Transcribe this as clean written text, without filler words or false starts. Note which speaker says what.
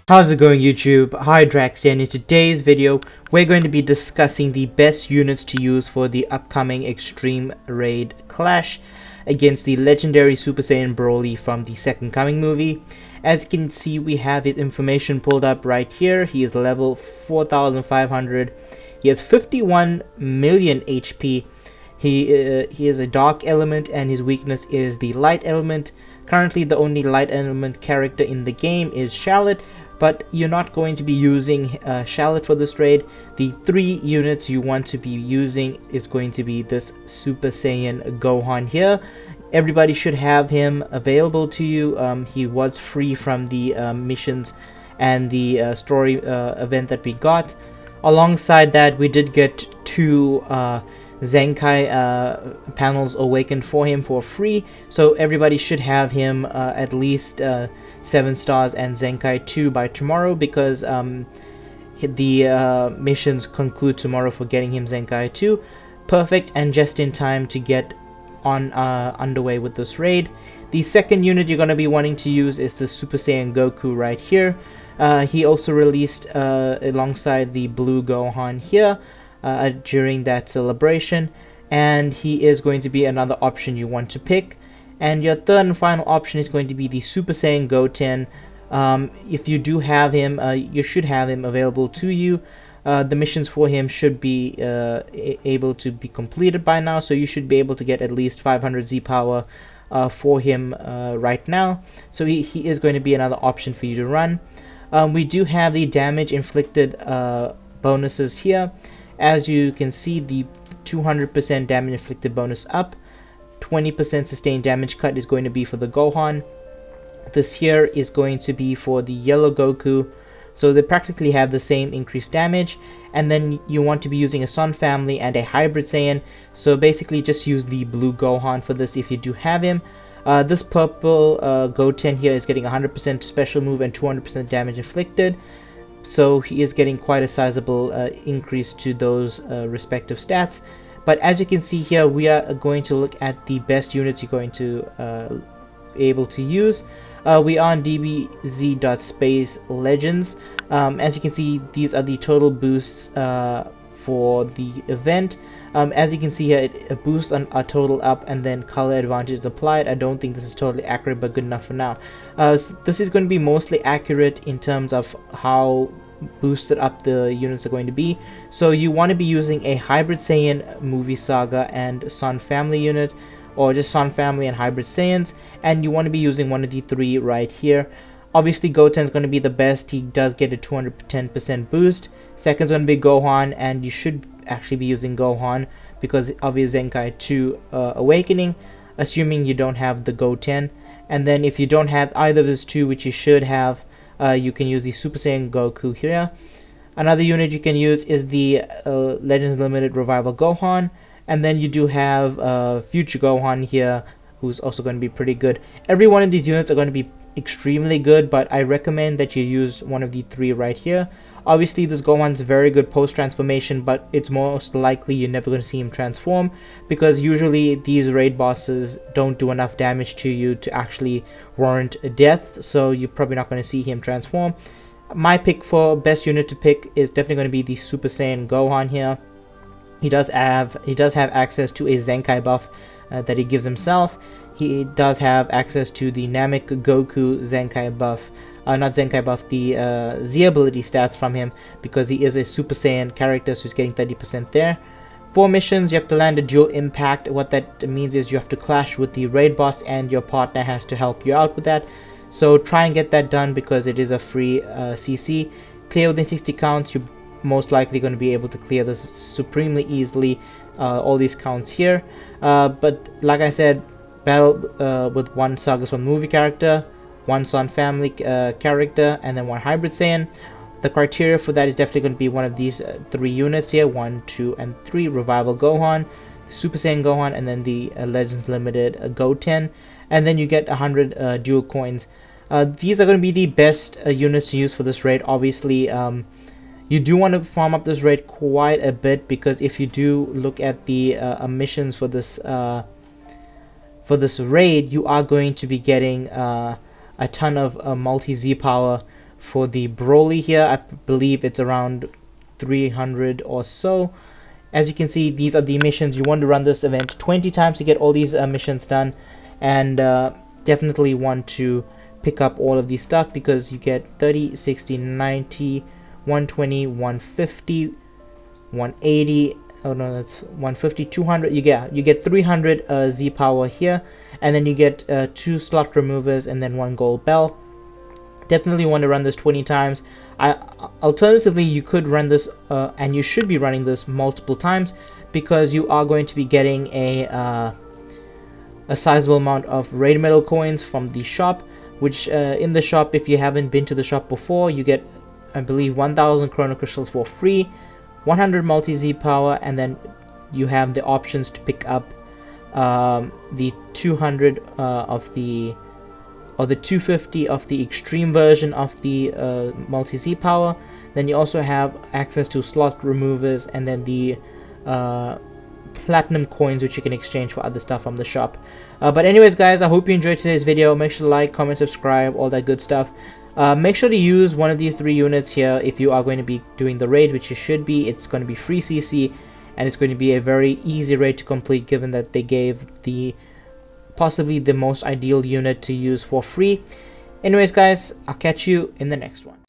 Speaker 1: How's it going, YouTube? Hi, Drax here, and in today's video we're going to be discussing the best units to use for the upcoming Extreme Raid Clash against the legendary Super Saiyan Broly from the Second Coming movie. As you can see, we have his information pulled up right here. He is level 4500. He has 51 million HP. He is a dark element and his weakness is the light element. Currently the only light element character in the game is Shallot, but you're not going to be using Shallot for this raid. The three units you want to be using is going to be this Super Saiyan Gohan here. Everybody should have him available to you. He was free from the missions and the story event that we got. Alongside that, we did get two Zenkai panels awakened for him for free, so everybody should have him at least 7 stars and Zenkai 2 by tomorrow, because the missions conclude tomorrow for getting him Zenkai 2. Perfect, and just in time to get on underway with this raid. The second unit you're going to be wanting to use is the Super Saiyan Goku right here. He also released alongside the Blue Gohan here during that celebration, and he is going to be another option you want to pick. And your third and final option is going to be the Super Saiyan Goten. If you do have him, you should have him available to you. The missions for him should be able to be completed by now, so you should be able to get at least 500 Z power for him right now. So he is going to be another option for you to run. We do have the damage inflicted bonuses here. As you can see, the 200% damage inflicted bonus up, 20% sustained damage cut is going to be for the Gohan. This here is going to be for the yellow Goku, so they practically have the same increased damage. And then you want to be using a Sun family and a hybrid Saiyan, so basically just use the blue Gohan for this if you do have him. This purple Goten here is getting 100% special move and 200% damage inflicted, so he is getting quite a sizable increase to those respective stats. But as you can see here, we are going to look at the best units you're going to be able to use. We are on dbz.space legends. As you can see, these are the total boosts for the event. As you can see here, it boosts on a total up and then color advantage is applied. I don't think this is totally accurate, but good enough for now. So this is going to be mostly accurate in terms of how boosted up the units are going to be. So you want to be using a hybrid Saiyan, movie saga, and Sun family unit, or just Sun family and hybrid Saiyans, and you want to be using one of the three right here. Obviously Goten is going to be the best. He does get a 210% boost. Second is going to be Gohan, and you should actually be using Gohan because of his Zenkai 2 awakening, assuming you don't have the Goten. And then if you don't have either of those two, which you should have, you can use the Super Saiyan Goku here. Another unit you can use is the Legends Limited Revival Gohan, and then you do have Future Gohan here, who's also going to be pretty good. Every one of these units are going to be extremely good, but I recommend that you use one of the three right here. Obviously this Gohan's very good post-transformation, but it's most likely you're never going to see him transform, because usually these raid bosses don't do enough damage to you to actually warrant a death, so you're probably not going to see him transform. My pick for best unit to pick is definitely going to be the Super Saiyan Gohan here. He does have access to a Zenkai buff that he gives himself. He does have access to the Namek Goku Zenkai buff. Not Zenkai buff, the Z ability stats from him, because he is a Super Saiyan character, so he's getting 30% there. 4 missions, you have to land a dual impact. What that means is you have to clash with the raid boss, and your partner has to help you out with that. So try and get that done because it is a free CC. Clear within 60 counts, you're most likely going to be able to clear this supremely easily, all these counts here. But like I said, battle with one Saga Sword movie character, one Sun family character, and then one hybrid Saiyan. The criteria for that is definitely going to be one of these three units here, 1, 2, and 3. Revival Gohan, Super Saiyan Gohan, and then the Legends Limited Goten. And then you get 100 dual coins. These are going to be the best units to use for this raid. Obviously, you do want to farm up this raid quite a bit, because if you do look at the missions for this raid, you are going to be getting a ton of multi-Z power For the Broly here, I believe it's around 300 or so. As you can see, these are the missions. You want to run this event 20 times to get all these missions done, and definitely want to pick up all of these stuff, because you get 30, 60, 90, 120, 150, 180. Oh no, that's 150, 200. You get 300 Z power here, and then you get 2 slot removers and then 1 gold bell. Definitely want to run this 20 times. Alternatively, you could run this and you should be running this multiple times, because you are going to be getting a sizable amount of raid medal coins from the shop, which in the shop, if you haven't been to the shop before, you get, I believe, 1000 chrono crystals for free, 100 multi Z power, and then you have the options to pick up the 200 of the, or the 250 of the extreme version of the multi Z power. Then you also have access to slot removers, and then the platinum coins, which you can exchange for other stuff from the shop. But anyways, guys, I hope you enjoyed today's video. Make sure to like, comment, subscribe, all that good stuff. Make sure to use one of these 3 units here if you are going to be doing the raid, which you should be. It's going to be free CC, and it's going to be a very easy raid to complete, given that they gave the possibly the most ideal unit to use for free. Anyways, guys, I'll catch you in the next one.